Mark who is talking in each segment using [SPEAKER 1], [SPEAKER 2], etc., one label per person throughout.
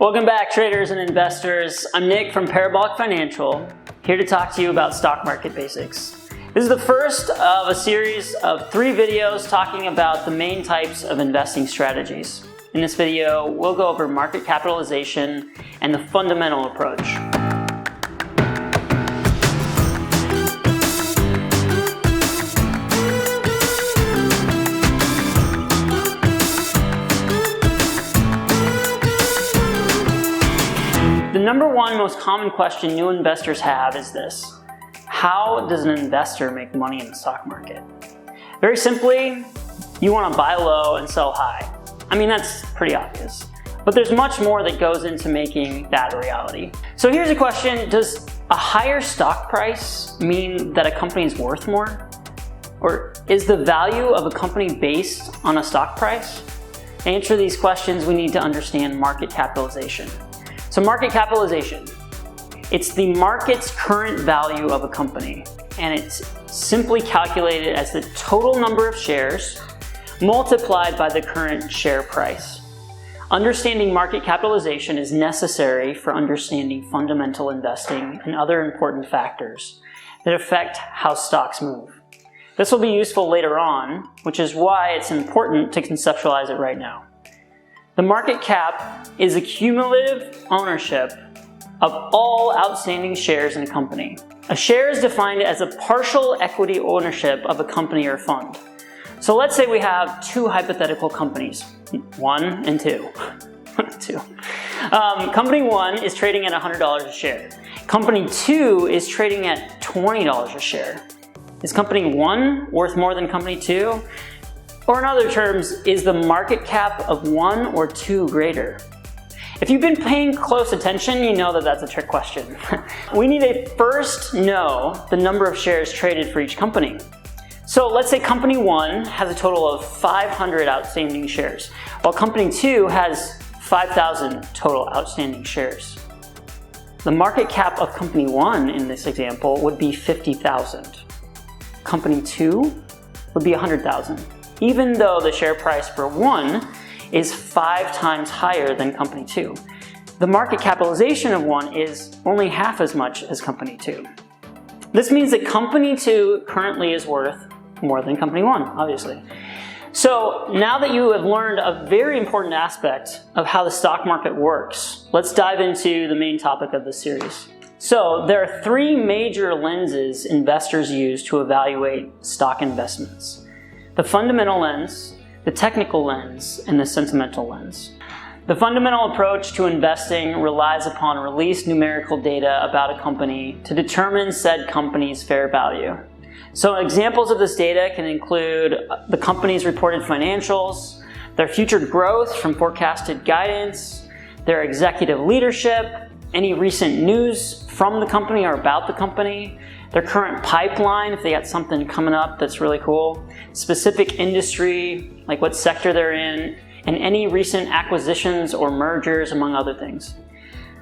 [SPEAKER 1] Welcome back, traders and investors. I'm Nick from Parabolic Financial, here to talk to you about stock market basics. This is the first of a series of 3 videos talking about the main types of investing strategies. In this video, we'll go over market capitalization and the fundamental approach. The number one most common question new investors have is this: how does an investor make money in the stock market? Very simply, you want to buy low and sell high. I mean, that's pretty obvious. But there's much more that goes into making that a reality. So here's a question: does a higher stock price mean that a company is worth more? Or is the value of a company based on a stock price? To answer these questions, we need to understand market capitalization. So market capitalization, it's the market's current value of a company, and it's simply calculated as the total number of shares multiplied by the current share price. Understanding market capitalization is necessary for understanding fundamental investing and other important factors that affect how stocks move. This will be useful later on, which is why it's important to conceptualize it right now. The market cap is a cumulative ownership of all outstanding shares in a company. A share is defined as a partial equity ownership of a company or fund. So let's say we have 2 hypothetical companies, 1 and 2. Company 1 is trading at $100 a share. Company 2 is trading at $20 a share. Is company 1 worth more than company 2? Or in other terms, is the market cap of 1 or 2 greater? If you've been paying close attention, you know that that's a trick question. We need to first know the number of shares traded for each company. So let's say company 1 has a total of 500 outstanding shares, while company 2 has 5,000 total outstanding shares. The market cap of company 1 in this example would be 50,000. Company 2 would be 100,000, even though the share price for 1 is 5 times higher than company 2. The market capitalization of 1 is only half as much as company 2. This means that company 2 currently is worth more than company 1, obviously. So now that you have learned a very important aspect of how the stock market works, let's dive into the main topic of this series. So there are 3 major lenses investors use to evaluate stock investments: the fundamental lens, the technical lens, and the sentimental lens. The fundamental approach to investing relies upon released numerical data about a company to determine said company's fair value. So examples of this data can include the company's reported financials, their future growth from forecasted guidance, their executive leadership, any recent news from the company or about the company, their current pipeline, if they got something coming up that's really cool, specific industry, like what sector they're in, and any recent acquisitions or mergers, among other things.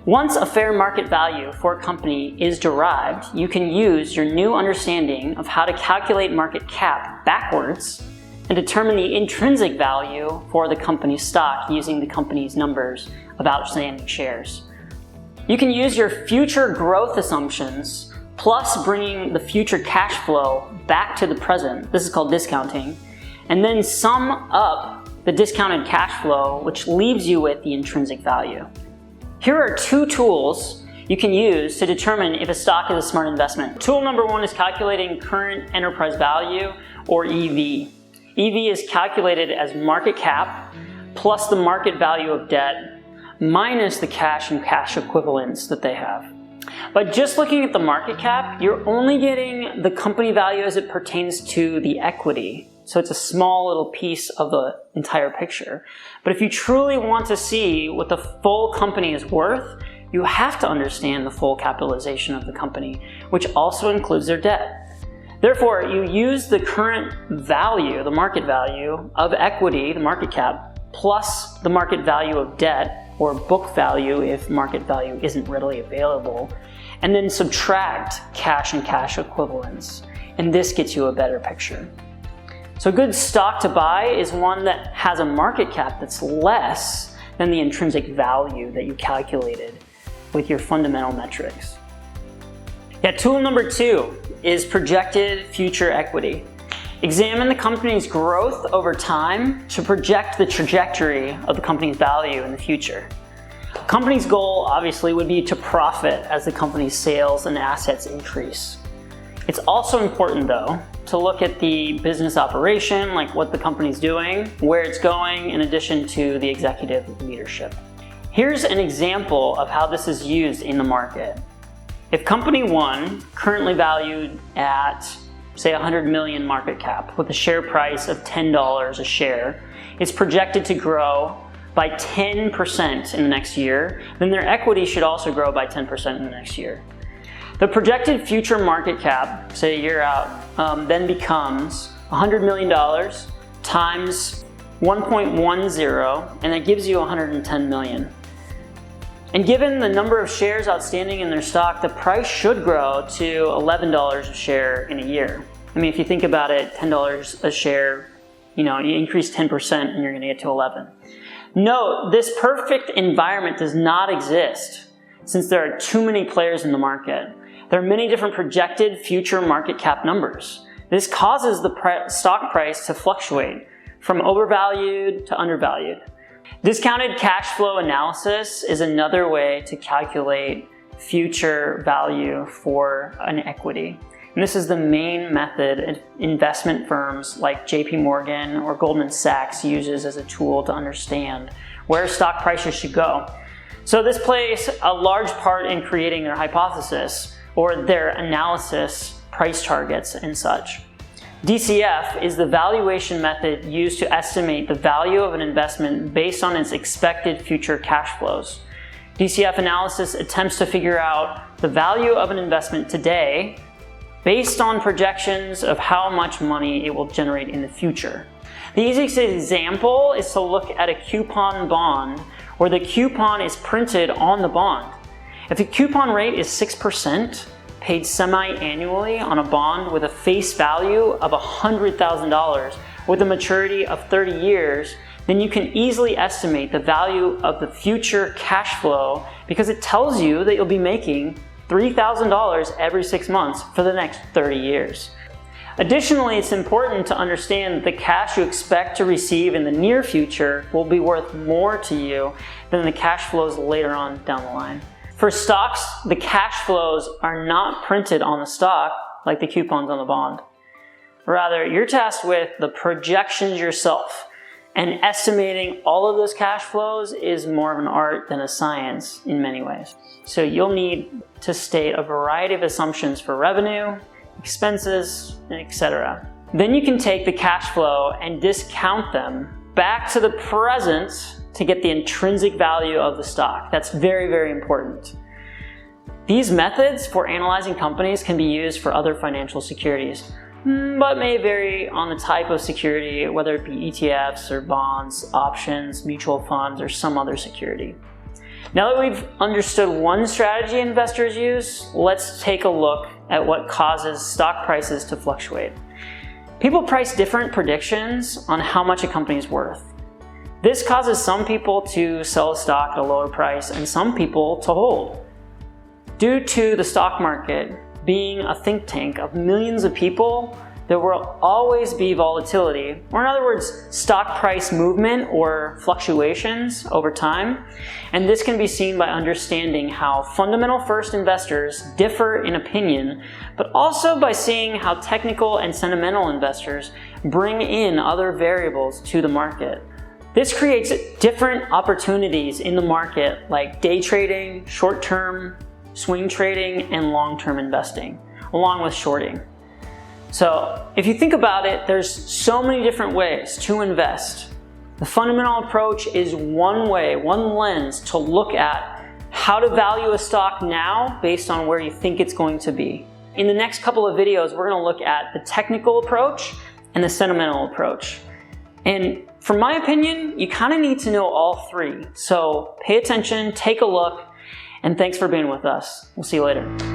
[SPEAKER 1] Once a fair market value for a company is derived, you can use your new understanding of how to calculate market cap backwards and determine the intrinsic value for the company's stock using the company's numbers of outstanding shares. You can use your future growth assumptions plus bringing the future cash flow back to the present, this is called discounting, and then sum up the discounted cash flow, which leaves you with the intrinsic value. Here are 2 tools you can use to determine if a stock is a smart investment. Tool number 1 is calculating current enterprise value, or EV. EV is calculated as market cap plus the market value of debt minus the cash and cash equivalents that they have. By just looking at the market cap, you're only getting the company value as it pertains to the equity. So it's a small little piece of the entire picture. But if you truly want to see what the full company is worth, you have to understand the full capitalization of the company, which also includes their debt. Therefore, you use the current value, the market value of equity, the market cap, plus the market value of debt, or book value if market value isn't readily available, and then subtract cash and cash equivalents. And this gets you a better picture. So a good stock to buy is one that has a market cap that's less than the intrinsic value that you calculated with your fundamental metrics. Yeah, tool number 2 is projected future equity. Examine the company's growth over time to project the trajectory of the company's value in the future. A company's goal obviously would be to profit as the company's sales and assets increase. It's also important though to look at the business operation, like what the company's doing, where it's going, in addition to the executive leadership. Here's an example of how this is used in the market. If company 1, currently valued at, say, 100 million market cap with a share price of $10 a share, is projected to grow by 10% in the next year, then their equity should also grow by 10% in the next year. The projected future market cap, say a year out, then becomes $100 million times 1.10, and that gives you 110 million. And given the number of shares outstanding in their stock, the price should grow to $11 a share in a year. I mean, if you think about it, $10 a share, you increase 10% and you're gonna get to 11. Note, this perfect environment does not exist since there are too many players in the market. There are many different projected future market cap numbers. This causes the stock price to fluctuate from overvalued to undervalued. Discounted cash flow analysis is another way to calculate future value for an equity. And this is the main method investment firms like JP Morgan or Goldman Sachs uses as a tool to understand where stock prices should go. So this plays a large part in creating their hypothesis or their analysis, price targets and such. DCF is the valuation method used to estimate the value of an investment based on its expected future cash flows. DCF analysis attempts to figure out the value of an investment today based on projections of how much money it will generate in the future. The easiest example is to look at a coupon bond where the coupon is printed on the bond. If the coupon rate is 6%, paid semi-annually on a bond with a face value of $100,000 with a maturity of 30 years, then you can easily estimate the value of the future cash flow because it tells you that you'll be making $3,000 every 6 months for the next 30 years. Additionally, it's important to understand that the cash you expect to receive in the near future will be worth more to you than the cash flows later on down the line. For stocks, the cash flows are not printed on the stock like the coupons on the bond. Rather, you're tasked with the projections yourself, and estimating all of those cash flows is more of an art than a science in many ways. So you'll need to state a variety of assumptions for revenue, expenses, etc. Then you can take the cash flow and discount them back to the present to get the intrinsic value of the stock. That's very, very important. These methods for analyzing companies can be used for other financial securities, but may vary on the type of security, whether it be ETFs or bonds, options, mutual funds, or some other security. Now that we've understood one strategy investors use, let's take a look at what causes stock prices to fluctuate. People price different predictions on how much a company is worth. This causes some people to sell a stock at a lower price and some people to hold. Due to the stock market being a think tank of millions of people, there will always be volatility, or in other words, stock price movement or fluctuations over time. And this can be seen by understanding how fundamental first investors differ in opinion, but also by seeing how technical and sentimental investors bring in other variables to the market. This creates different opportunities in the market like day trading, short-term, swing trading, and long-term investing, along with shorting. So if you think about it, there's so many different ways to invest. The fundamental approach is one way, one lens to look at how to value a stock now based on where you think it's going to be. In the next couple of videos, we're going to look at the technical approach and the sentimental approach. And from my opinion, you kind of need to know all three. So pay attention, take a look, and thanks for being with us. We'll see you later.